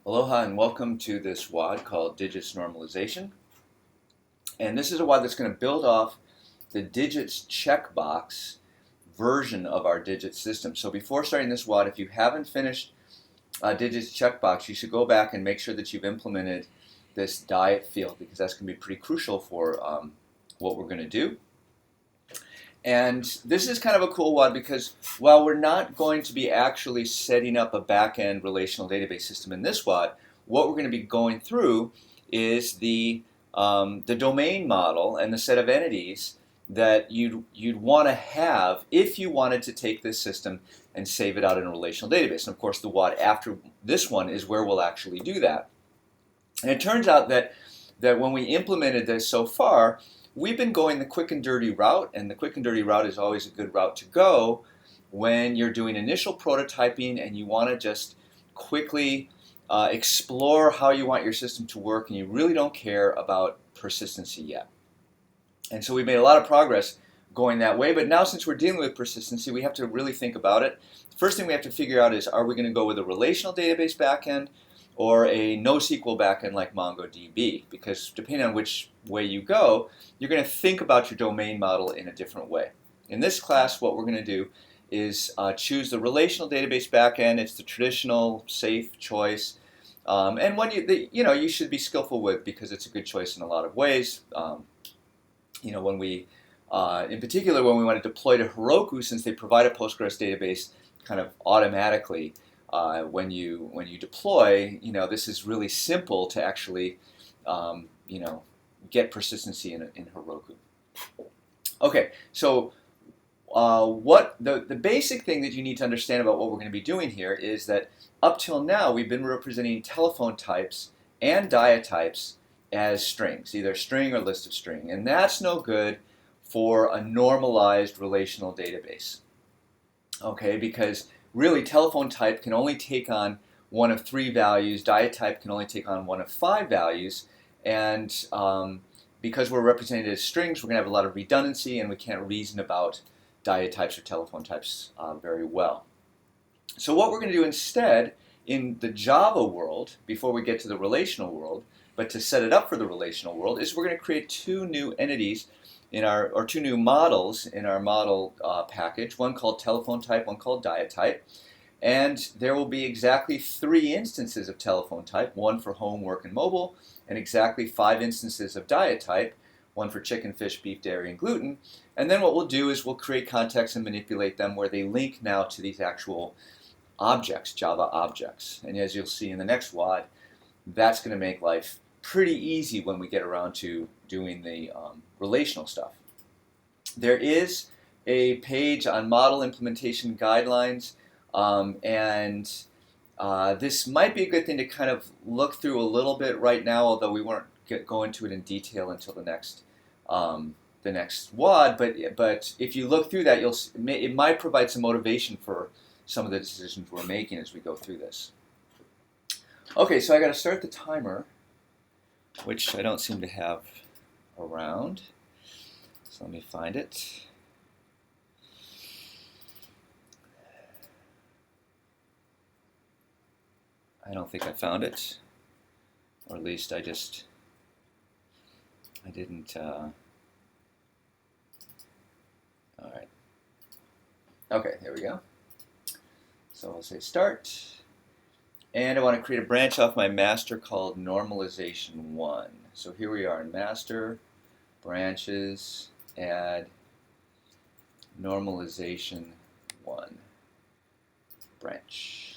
Aloha and welcome to this WOD called Digits Normalization. And this is a WOD that's going to build off the digits checkbox version of our digit system. So before starting this WOD, if you haven't finished digits checkbox, you should go back and make sure that you've implemented this diet field because that's going to be pretty crucial for what we're going to do. And this is kind of a cool one because while we're not going to be actually setting up a back-end relational database system in this WOD, what we're going to be going through is the domain model and the set of entities that you'd want to have if you wanted to take this system and save it out in a relational database. And of course, the WOD after this one is where we'll actually do that. And it turns out that when we implemented this so far, we've been going the quick and dirty route, and the quick and dirty route is always a good route to go when you're doing initial prototyping and you want to just quickly explore how you want your system to work and you really don't care about persistency yet. And so we've made a lot of progress going that way, but now since we're dealing with persistency, we have to really think about it. The first thing we have to figure out is, are we going to go with a relational database backend or a NoSQL backend like MongoDB? Because depending on which way you go, you're going to think about your domain model in a different way. In this class, what we're going to do is choose the relational database backend. It's the traditional, safe choice, and one you should be skillful with because it's a good choice in a lot of ways. When we, in particular, when we want to deploy to Heroku, since they provide a Postgres database kind of automatically. When you deploy, this is really simple to actually, get persistency in Heroku. Okay, so what the basic thing that you need to understand about what we're going to be doing here is that up till now we've been representing telephone types and diet types as strings, either string or list of string, and that's no good for a normalized relational database. Okay, because really, telephone type can only take on one of 3 values. Diet type can only take on one of 5 values. And because we're represented as strings, we're going to have a lot of redundancy, and we can't reason about diet types or telephone types very well. So what we're going to do instead in the Java world, before we get to the relational world, but to set it up for the relational world, is we're going to create 2 new entities or 2 new models in our model package, one called telephone type, one called diet type. And there will be exactly 3 instances of telephone type, one for home, work, and mobile, and exactly 5 instances of diet type, one for chicken, fish, beef, dairy, and gluten. And then what we'll do is we'll create contexts and manipulate them where they link now to these actual objects, Java objects. And as you'll see in the next WOD, that's going to make life pretty easy when we get around to doing the relational stuff. There is a page on model implementation guidelines, and this might be a good thing to kind of look through a little bit right now, although we won't go into it in detail until the next WOD. But if you look through that, it might provide some motivation for some of the decisions we're making as we go through this. Okay, so I got to start the timer, which I don't seem to have around. So let me find it. I don't think I found it, or at least I didn't. All right. Okay, there we go. So I'll say start. And I want to create a branch off my master called Normalization 1. So here we are in master, branches, add Normalization 1 branch.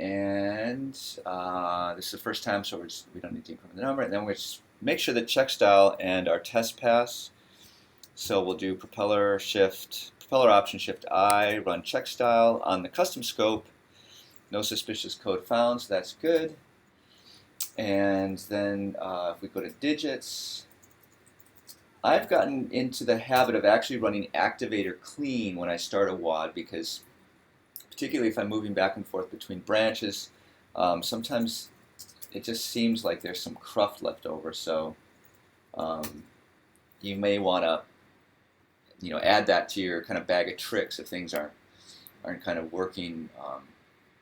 And this is the first time, so we don't need to increment the number. And then we just make sure that check style and our test pass. So we'll do propeller option shift I, run check style on the custom scope. No suspicious code found, so that's good. And then if we go to digits, I've gotten into the habit of actually running activator clean when I start a WOD because particularly if I'm moving back and forth between branches, sometimes it just seems like there's some cruft left over. So you may want to add that to your kind of bag of tricks if things aren't kind of working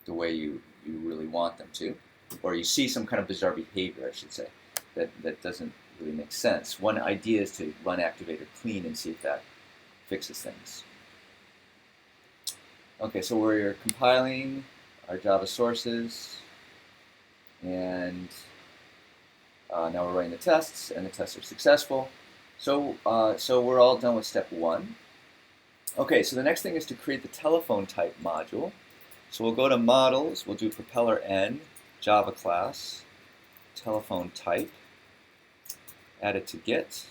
the way you you really want them to, or you see some kind of bizarre behavior, I should say, that doesn't really make sense. One idea is to run activator clean and see if that fixes things. Okay, so we're compiling our Java sources, and now we're running the tests, and the tests are successful. So we're all done with step 1. Okay, so the next thing is to create the telephone type module. So we'll go to models, we'll do propeller n, Java class, telephone type, add it to Git.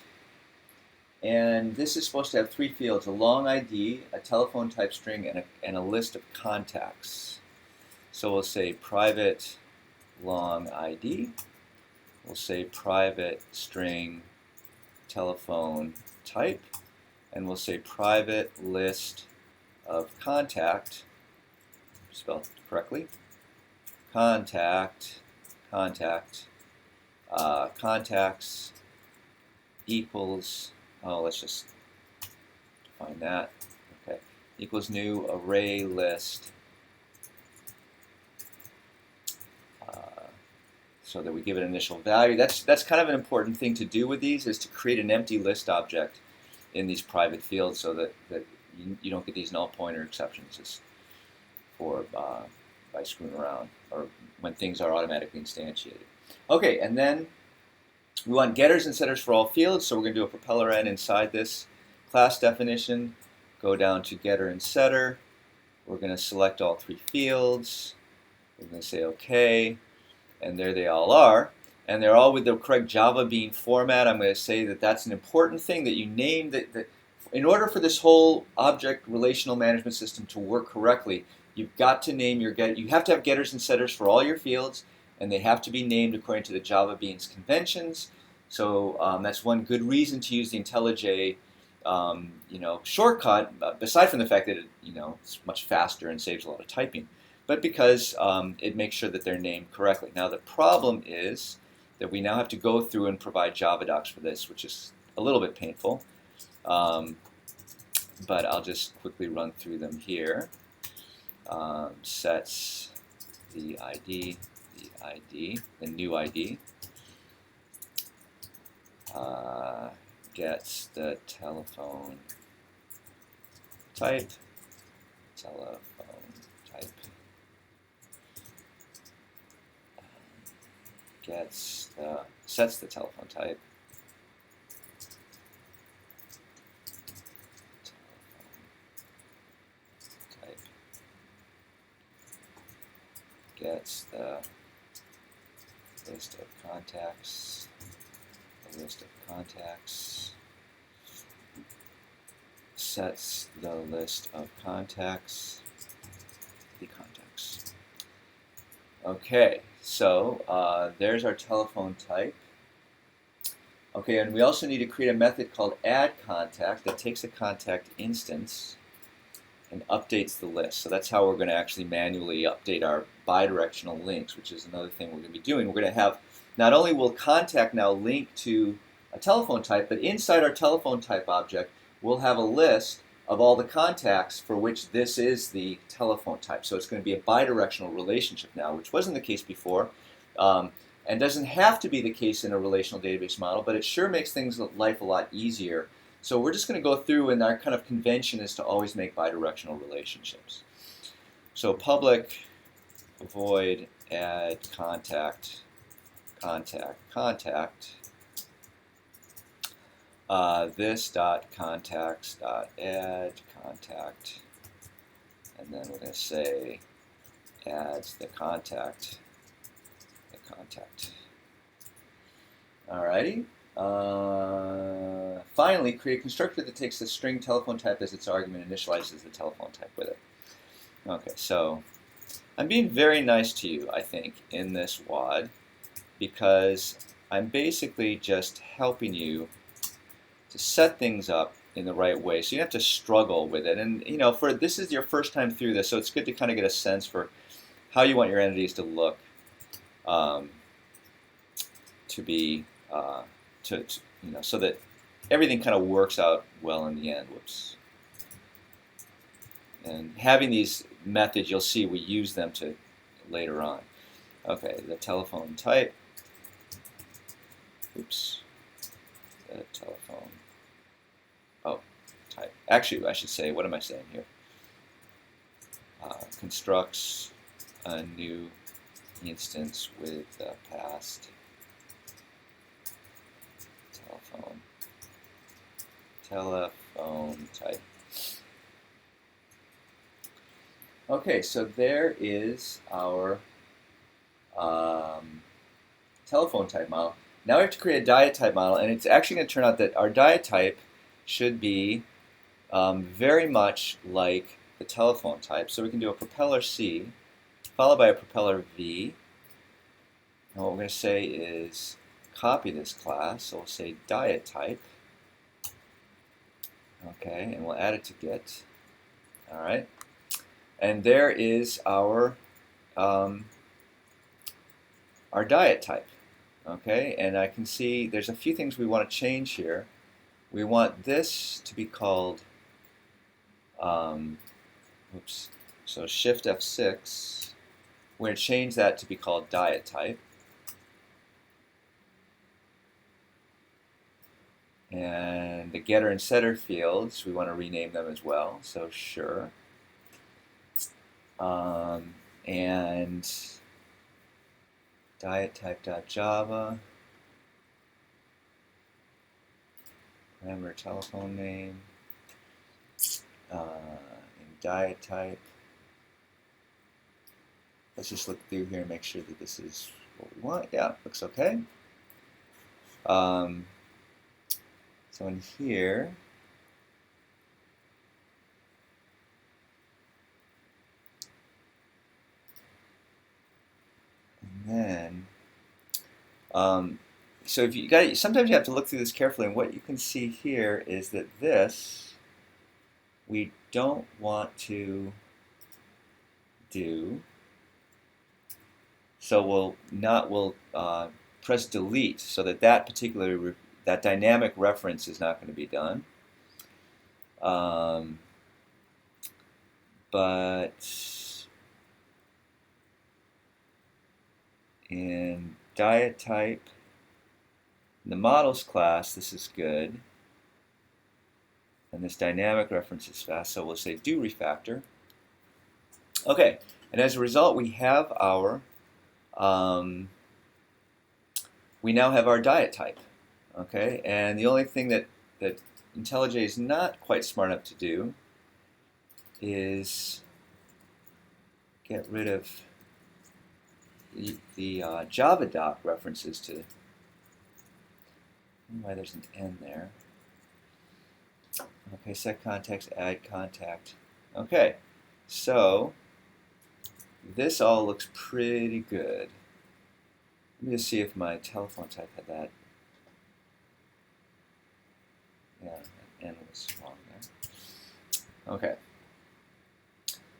And this is supposed to have 3 fields, a long ID, a telephone type string, and a list of contacts. So we'll say private long ID. We'll say private string telephone type. And we'll say private list of contact, spelled correctly, contacts equals, let's just define that, okay, equals new array list, so that we give it an initial value. That's kind of an important thing to do with these, is to create an empty list object in these private fields so that you don't get these null pointer exceptions just for by screwing around, or when things are automatically instantiated. Okay, and then we want getters and setters for all fields, so we're going to do a propeller n inside this class definition, go down to getter and setter, we're going to select all 3 fields, we're going to say OK, and there they all are. And they're all with the correct Java Bean format. I'm going to say that that's an important thing, that you name that in order for this whole object relational management system to work correctly, you've got to name your you have to have getters and setters for all your fields, and they have to be named according to the Java Beans conventions. So that's one good reason to use the IntelliJ shortcut, aside from the fact that it's much faster and saves a lot of typing, but because it makes sure that they're named correctly. Now the problem is that we now have to go through and provide Java docs for this, which is a little bit painful. But I'll just quickly run through them here. Sets the ID, the new ID. Gets the telephone type, sets the telephone type, gets the list of contacts, sets the list of contacts, the contacts. Okay, so there's our telephone type. Okay, and we also need to create a method called addContact that takes a contact instance and updates the list. So that's how we're going to actually manually update our bidirectional links, which is another thing we're going to be doing. We're going to have, not only will contact now link to a telephone type, but inside our telephone type object, we'll have a list of all the contacts for which this is the telephone type. So it's going to be a bidirectional relationship now, which wasn't the case before, and doesn't have to be the case in a relational database model, but it sure makes life a lot easier. So we're just going to go through, and our kind of convention is to always make bidirectional relationships. So public void add contact, this dot contacts dot add contact, and then we're going to say adds the contact. Alrighty. Finally, create a constructor that takes the string telephone type as its argument and initializes the telephone type with it. Okay, so I'm being very nice to you, I think, in this WOD, because I'm basically just helping you to set things up in the right way, so you don't have to struggle with it. And for this is your first time through this, so it's good to kind of get a sense for how you want your entities to look, to be so that everything kind of works out well in the end. Whoops. And having these methods, you'll see we use them to later on. Okay, the telephone type. Oops. The telephone. Oh, type. Actually, I should say, what am I saying here? Constructs a new instance with the past telephone type. Okay, so there is our telephone type model. Now we have to create a diet type model, and it's actually going to turn out that our diet type should be very much like the telephone type. So we can do a propeller C followed by a propeller V. And what we're going to say is copy this class. So we'll say diet type. Okay, and we'll add it to Git. All right, and there is our diet type. Okay, and I can see there's a few things we want to change here. We want this to be called, oops, so Shift F6. We're going to change that to be called diet type. And the getter and setter fields, we want to rename them as well, so sure. And diet type.java, parameter telephone name, and diet type. Let's just look through here and make sure that this is what we want. Yeah, looks okay. So in here, and then, so if you got, sometimes you have to look through this carefully, and what you can see here is that this we don't want to do. So we'll press delete so that that particular that dynamic reference is not going to be done. But in diet type, in the models class, this is good. And this dynamic reference is fast, so we'll say do refactor. Okay, and as a result, we have our we now have our diet type. Okay, and the only thing that IntelliJ is not quite smart enough to do is get rid of the Java doc references to. I don't know why there's an N there. Okay, set context, add contact. Okay, so this all looks pretty good. Let me just see if my telephone type had that. Yeah, that N was wrong there. Okay.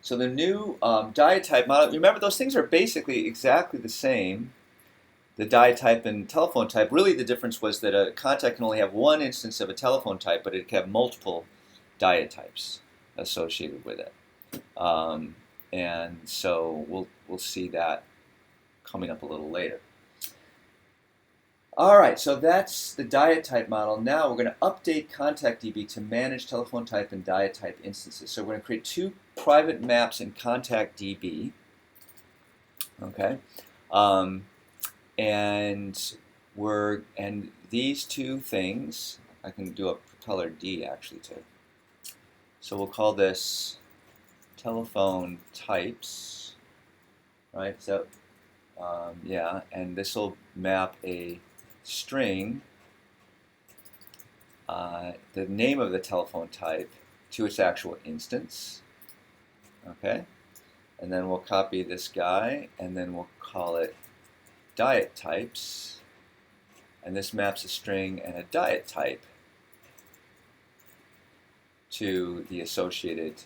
So the new diet type model, remember those things are basically exactly the same. The diet type and telephone type, really the difference was that a contact can only have one instance of a telephone type, but it can have multiple diet types associated with it. And so we'll see that coming up a little later. All right, so that's the diet type model. Now we're going to update ContactDB to manage telephone type and diet type instances. So we're going to create two private maps in ContactDB. Okay, and these two things, I can do a propeller D actually too. So we'll call this telephone types, right? So yeah, and this will map a string, the name of the telephone type, to its actual instance. Okay, and then we'll copy this guy, and then we'll call it diet types, and this maps a string and a diet type to the associated,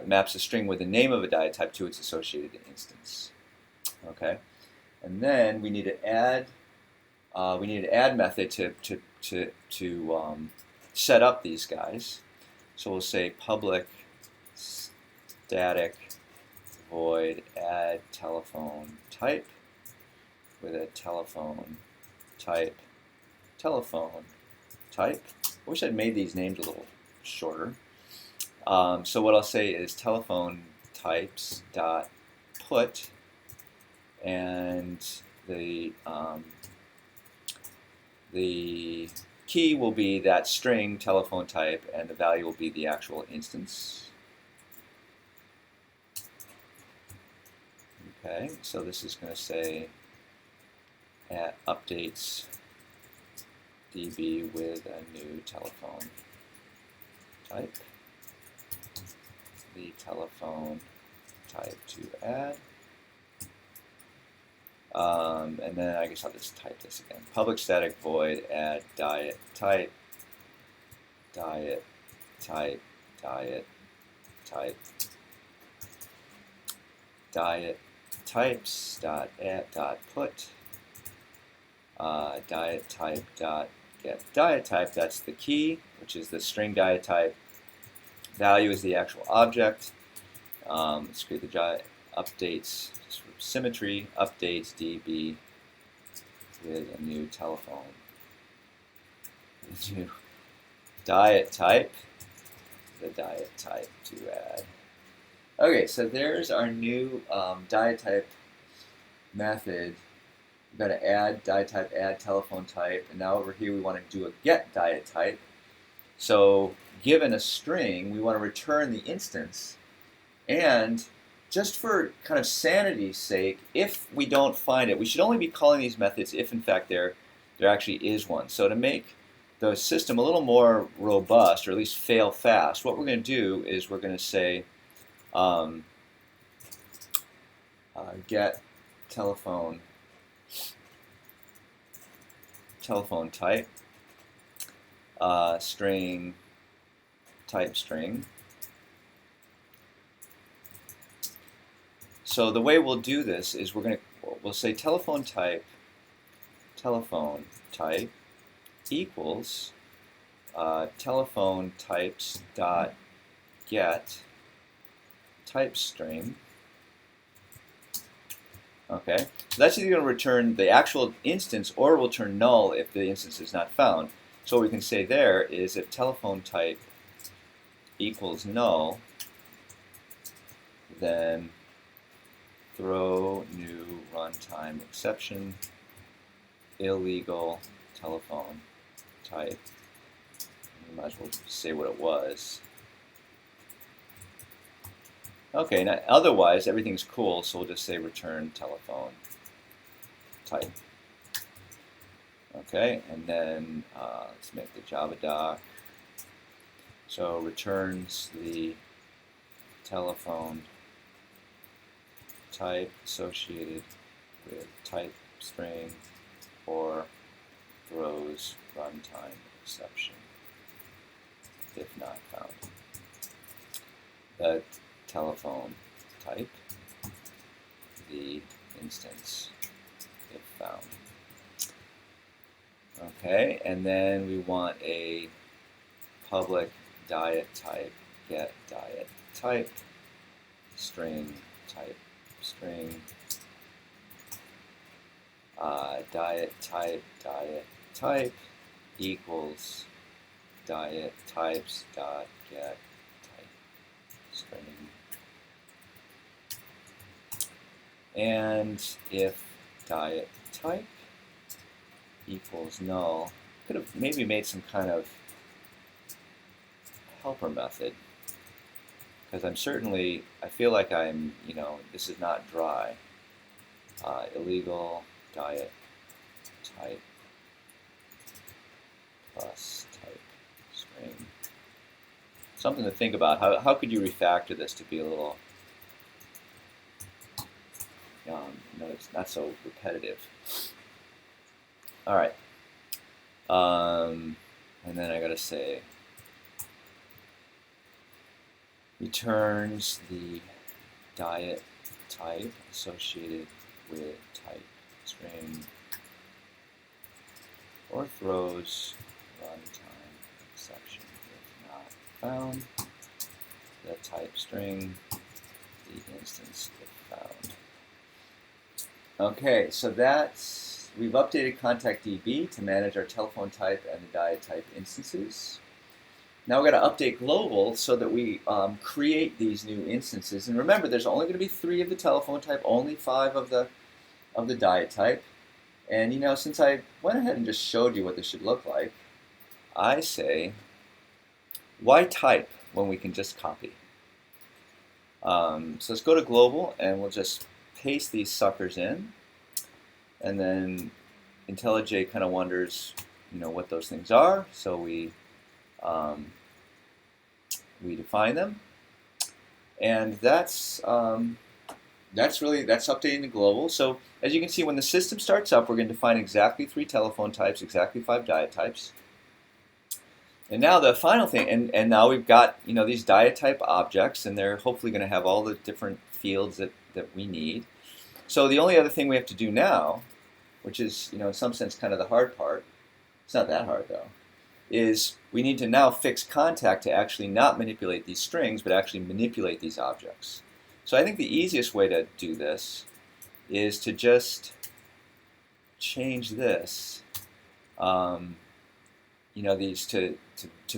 maps a string with the name of a diet type to its associated instance. Okay, and then we need to add method to set up these guys. So we'll say public static void add telephone type with a telephone type. I wish I'd made these names a little shorter. So what I'll say is telephone types dot put, and the key will be that string telephone type, and the value will be the actual instance. Okay, so this is going to say updates DB with a new telephone type. The telephone type to add. And then I guess I'll just type this again. Public static void add diet type types dot add dot put diet type dot get diet type. That's the key, which is the string diet type. Value is the actual object. Let's create the updates, just for symmetry, updates DB with a new telephone. New diet type, the diet type to add. Okay, so there's our new diet type method. We're going to add diet type, add telephone type, and now over here we want to do a get diet type. So given a string, we want to return the instance, and just for kind of sanity's sake, if we don't find it, we should only be calling these methods if in fact there actually is one. So to make the system a little more robust, or at least fail fast, what we're going to do is we're going to say get telephone type string type string. So the way we'll do this is we'll say telephone type equals telephone types dot get type string. Okay, so that's either going to return the actual instance or will turn null if the instance is not found. So what we can say there is if telephone type equals null, then throw new runtime exception, illegal telephone type. We might as well say what it was. Okay, now otherwise everything's cool, so we'll just say return telephone type. Okay, and then let's make the Java doc. So returns the telephone type associated with type string or throws runtime exception if not found. The telephone type, the instance if found. Okay, and then we want a public diet type, get diet type, string type string, diet type equals diet types dot get type string. And if diet type equals null, could have maybe made some kind of helper method, because I feel like I'm, this is not dry. Illegal diet type plus type string. Something to think about. How could you refactor this to be a little, it's not so repetitive. All right. And then I gotta say, returns the diet type associated with type string or throws runtime exception if not found. The type string, the instance if found. Okay, so we've updated contact DB to manage our telephone type and the diet type instances. Now we're going to update global so that we create these new instances. And remember, there's only going to be 3 of the telephone type, only 5 of the diet type. And since I went ahead and just showed you what this should look like, I say, why type when we can just copy? So let's go to global and we'll just paste these suckers in. And then IntelliJ kind of wonders, what those things are. So we define them, and that's updating the global. So as you can see, when the system starts up, we're going to define exactly 3 telephone types, exactly 5 diet types. And now the final thing, and now we've got these diet type objects, and they're hopefully going to have all the different fields that we need. So the only other thing we have to do now, which is in some sense kind of the hard part, it's not that hard though, is we need to now fix contact to actually not manipulate these strings, but actually manipulate these objects. So I think the easiest way to do this is to just change this, these to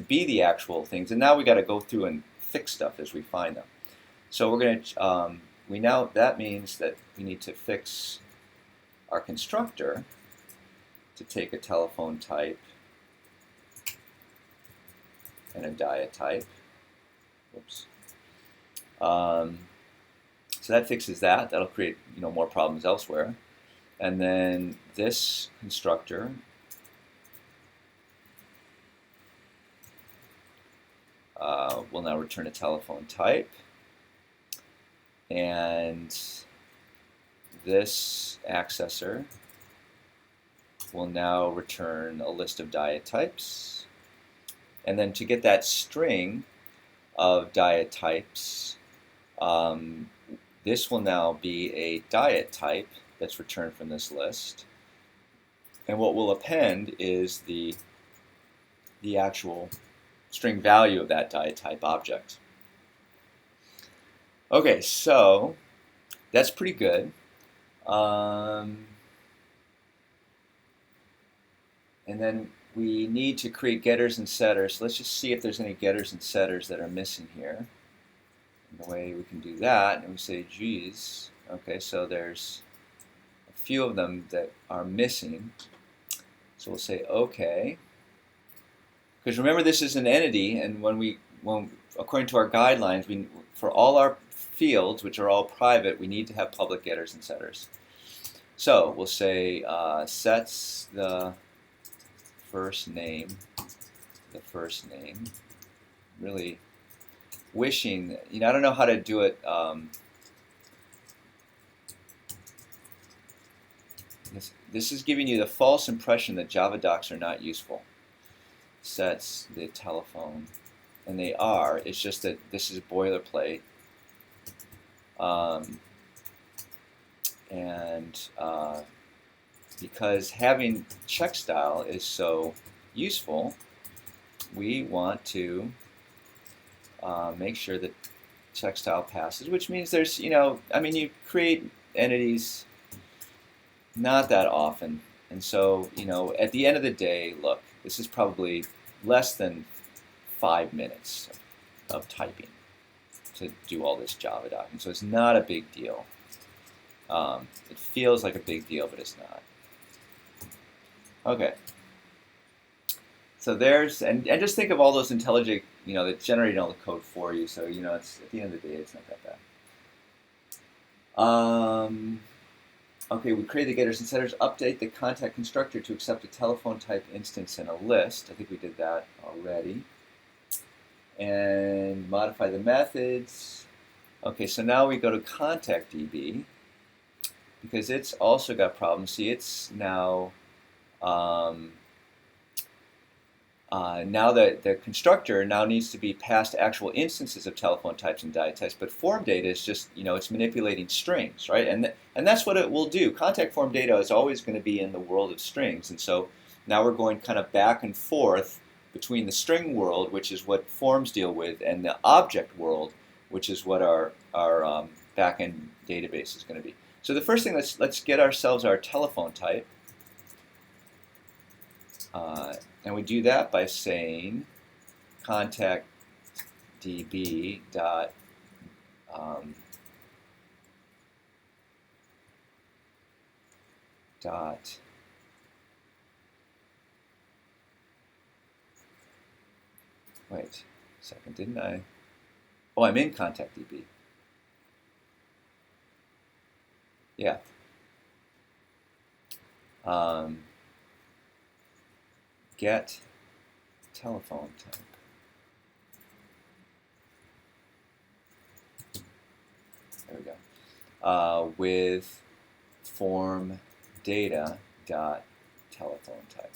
be the actual things. And now we got to go through and fix stuff as we find them. So we're going to, that means that we need to fix our constructor to take a telephone type and a diet type. Whoops. So that fixes that. That'll create more problems elsewhere. And then this constructor will now return a telephone type. And this accessor will now return a list of diet types. And then to get that string of diet types, this will now be a diet type that's returned from this list. And what we'll append is the actual string value of that diet type object. Okay, so that's pretty good. And then we need to create getters and setters. So let's just see if there's any getters and setters that are missing here. And the way we can do that, and we say, geez, okay, so there's a few of them that are missing. So we'll say, okay. Because remember, this is an entity, and when according to our guidelines, for all our fields, which are all private, we need to have public getters and setters. So we'll say sets the first name, really wishing, I don't know how to do it. This is giving you the false impression that Java docs are not useful. Sets the telephone, and they are. It's just that this is boilerplate. Because having check style is so useful, we want to make sure that check style passes, which means there's, you create entities not that often. And so, at the end of the day, look, this is probably less than 5 minutes of typing to do all this Java docking. So it's not a big deal. It feels like a big deal, but it's not. Okay. So there's, and just think of all those IntelliJ, that generated all the code for you. So, it's, at the end of the day, it's not that bad. Okay, we create the getters and setters, update the contact constructor to accept a telephone type instance and a list. I think we did that already. And modify the methods. Okay, so now we go to contact DB because it's also got problems. See, it's now now the constructor now needs to be passed actual instances of telephone types and diet types, but form data is just, it's manipulating strings, right? And that's what it will do. Contact form data is always going to be in the world of strings, and so now we're going kind of back and forth between the string world, which is what forms deal with, and the object world, which is what our backend database is going to be. So the first thing, let's get ourselves our telephone type. And we do that by saying contact db dot wait a second, didn't I? Oh, I'm in contact db. Yeah. Get telephone type. There we go. With form data dot telephone type.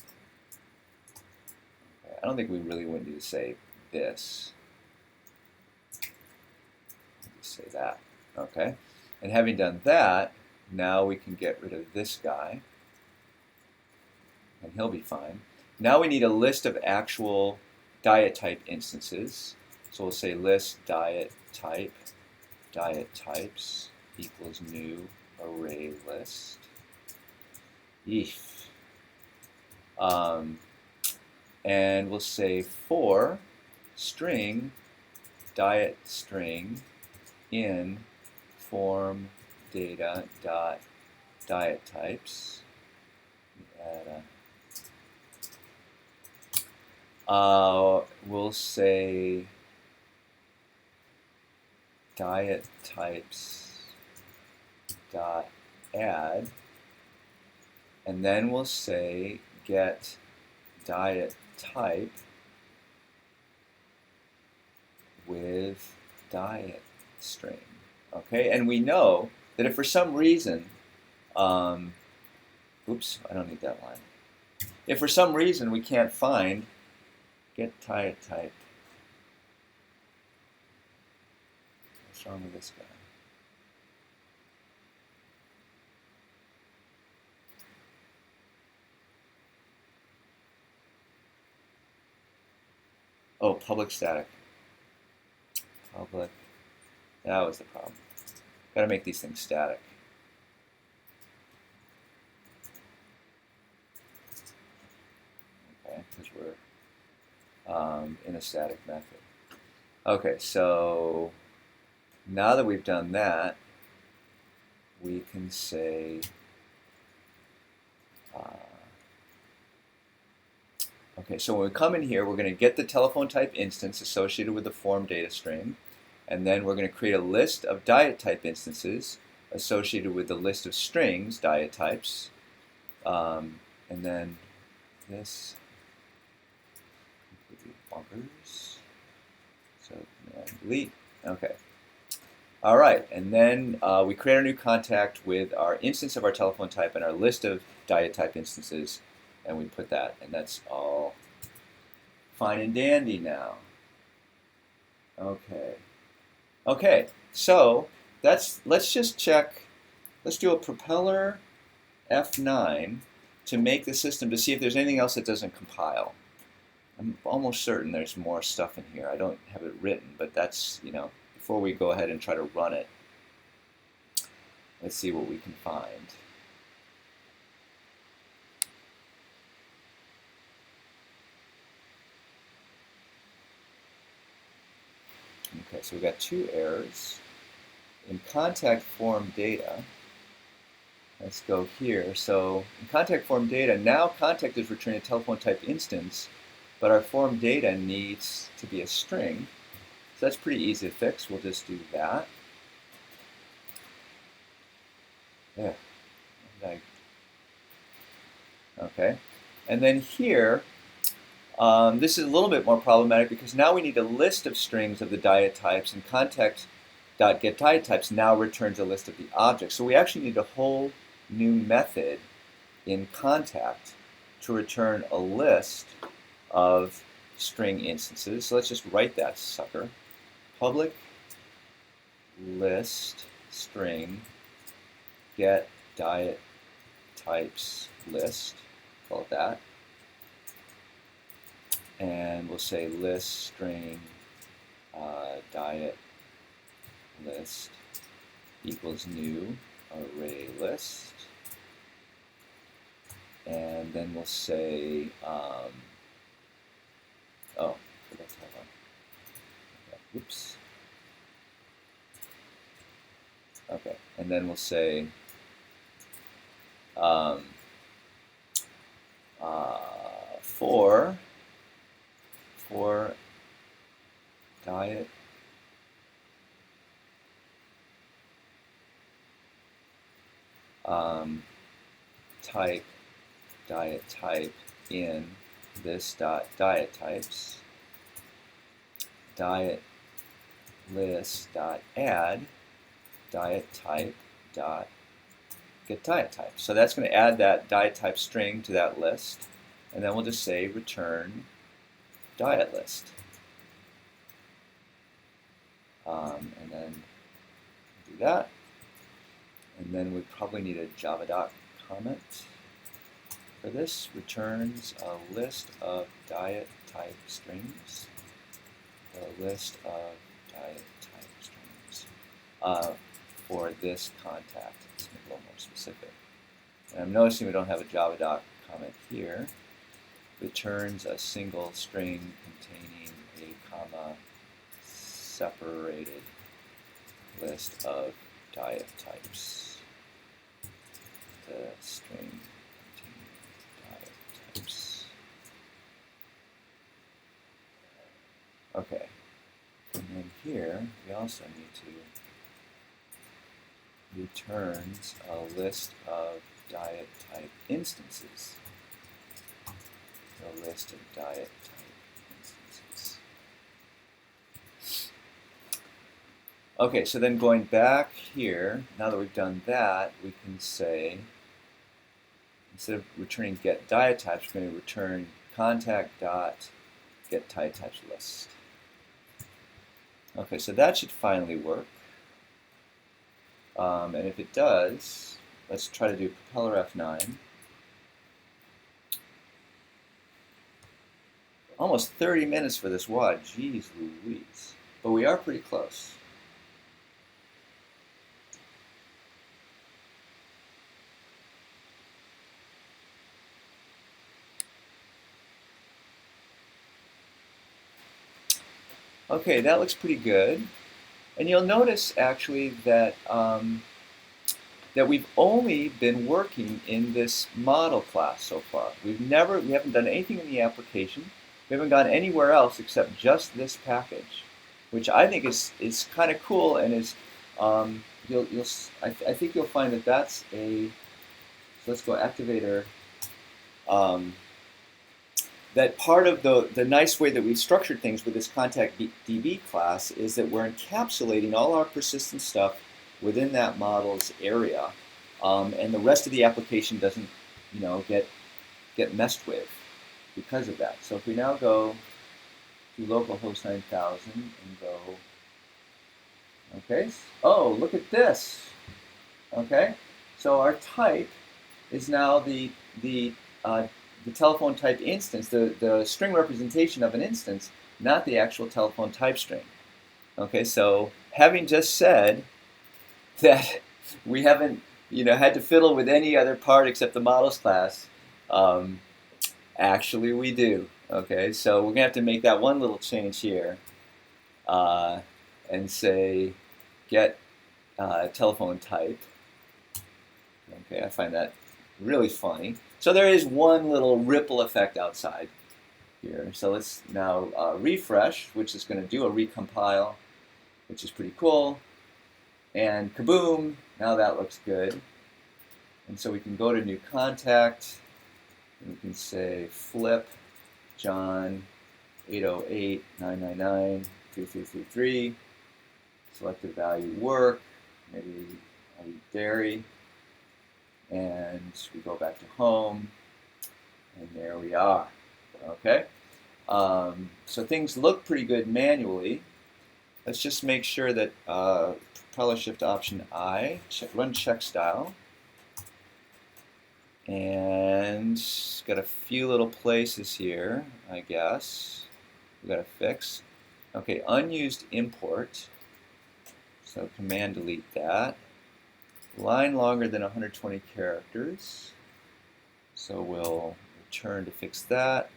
Okay. I don't think we really want to say this. Just say that. Okay. And having done that, now we can get rid of this guy, and he'll be fine. Now we need a list of actual diet type instances. So we'll say list diet types equals new array list. If. And we'll say for string diet string in form data dot diet types. We'll say diet types dot add, and then we'll say get diet type with diet string. Okay, and we know that if for some reason, oops, I don't need that line. If for some reason we can't find get diet type, what's wrong with this guy? Oh, public static. Public. That was the problem. Got to make these things static. Okay, because we're in a static method. Okay, so now that we've done that, we can say okay, so when we come in here, we're going to get the telephone type instance associated with the form data string, and then we're going to create a list of diet type instances associated with the list of strings, diet types, and then this completely bonkers. So delete. Okay. All right, and then we create our new contact with our instance of our telephone type and our list of diet type instances, and we put that, and that's all fine and dandy now. Okay. Okay, so let's just check. Let's do a propeller F9 to make the system to see if there's anything else that doesn't compile. I'm almost certain there's more stuff in here. I don't have it written, but that's, before we go ahead and try to run it, let's see what we can find. Okay, so we've got two errors. In contact form data, let's go here. So in contact form data, now contact is returning a telephone type instance, but our form data needs to be a string. So that's pretty easy to fix. We'll just do that. There. Okay. And then here, this is a little bit more problematic because now we need a list of strings of the diet types, and contact.getDietTypes now returns a list of the objects. So we actually need a whole new method in contact to return a list of string instances. So let's just write that sucker. Public list string get diet types list, call it that. And we'll say list string diet list. equals new array list. And then we'll say, oh, forgot to have on. Okay, oops. Okay, and then we'll say for diet type diet type in this dot diet types diet list dot add diet type dot get diet type. So that's going to add that diet type string to that list, and then we'll just say return diet list, and then do that, and then we probably need a Java comment for this. Returns a list of diet type strings, the list of diet type strings for this contact. Let's make it a little more specific. And I'm noticing we don't have a Java comment here. Returns a single string containing a comma separated list of diet types. The string containing diet types. Okay. And then here we also need to returns a list of diet type instances. The list of diet type instances. Okay, so then going back here, now that we've done that, we can say, instead of returning get diet types, we're going to return contact dot get diet types list. Okay, so that should finally work. And if it does, let's try to do propeller F9. Almost 30 minutes for this WAD, jeez Louise. But we are pretty close. Okay, that looks pretty good. And you'll notice actually that that we've only been working in this model class so far. We haven't done anything in the application. We haven't gone anywhere else except just this package, which I think is kind of cool, and is I think you'll find that that's a. So let's go activator. That part of the nice way that we've structured things with this contact DB class is that we're encapsulating all our persistent stuff within that model's area, and the rest of the application doesn't, get messed with because of that. So if we now go to localhost 9000 and go, okay, oh, look at this. Okay, so our type is now the telephone type instance, the string representation of an instance, not the actual telephone type string. Okay, so having just said that we haven't had to fiddle with any other part except the models class, actually we do. Okay, so we're gonna have to make that one little change here and say get telephone type. Okay, I find that really funny. So there is one little ripple effect outside here. So let's now refresh, which is going to do a recompile, which is pretty cool. And kaboom, now that looks good. And so we can go to new contact, and we can say flip John 808-999-2333. Select the value work, maybe I'll eat dairy. And we go back to home, and there we are. Okay, so things look pretty good manually. Let's just make sure that propeller shift option I, run check style, and got a few little places here, I guess we got to fix. Okay, unused import. So command delete that. line longer than 120 characters. So we'll return to fix that.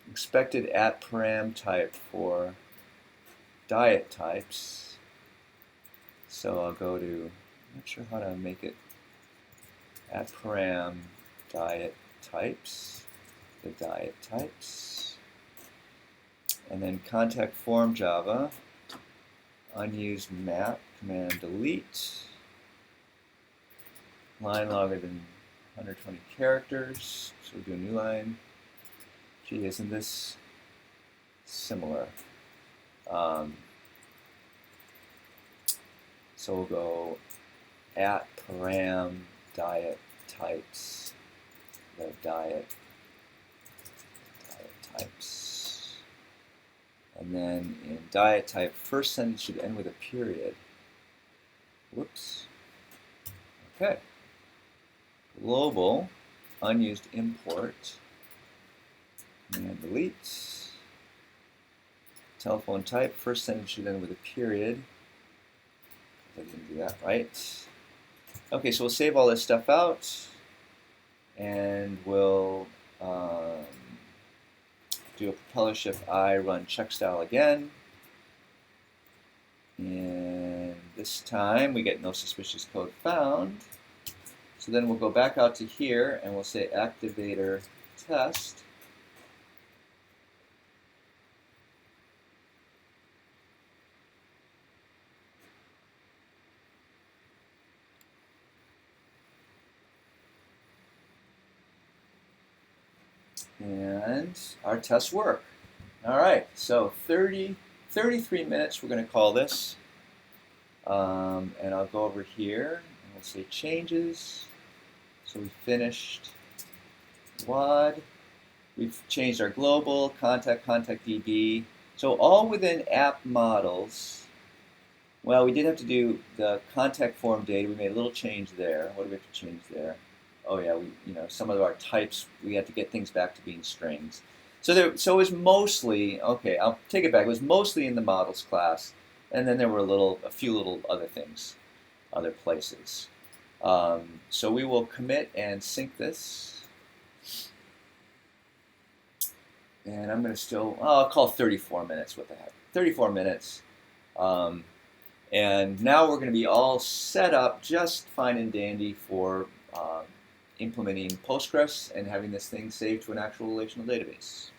Expected at param type for diet types. So I'll go to, I'm not sure how to make it at param diet types, the diet types. And then contact form Java, unused map, command delete, line longer than 120 characters, so we'll do a new line. Gee, isn't this similar? So we'll go at param diet types, the diet types. And then in diet type, first sentence should end with a period. Whoops. Okay. Global, unused import, command delete. Telephone type, first sentence should end with a period. I didn't do that right. Okay, so we'll save all this stuff out, and we'll do a propeller shift I, run check style again. And this time we get no suspicious code found. So then we'll go back out to here and we'll say activator test. And our tests work. All right, so 33 minutes we're going to call this. And I'll go over here and we'll say changes. So we finished WAD. We've changed our global, contact DB. So all within app models. Well, we did have to do the contact form data. We made a little change there. What do we have to change there? Oh yeah, some of our types, we had to get things back to being strings. So it was mostly, okay, I'll take it back. It was mostly in the models class, and then there were a few little other things, other places. So we will commit and sync this. And I'm going to I'll call 34 minutes, what the heck, 34 minutes. And now we're going to be all set up just fine and dandy for implementing Postgres and having this thing saved to an actual relational database.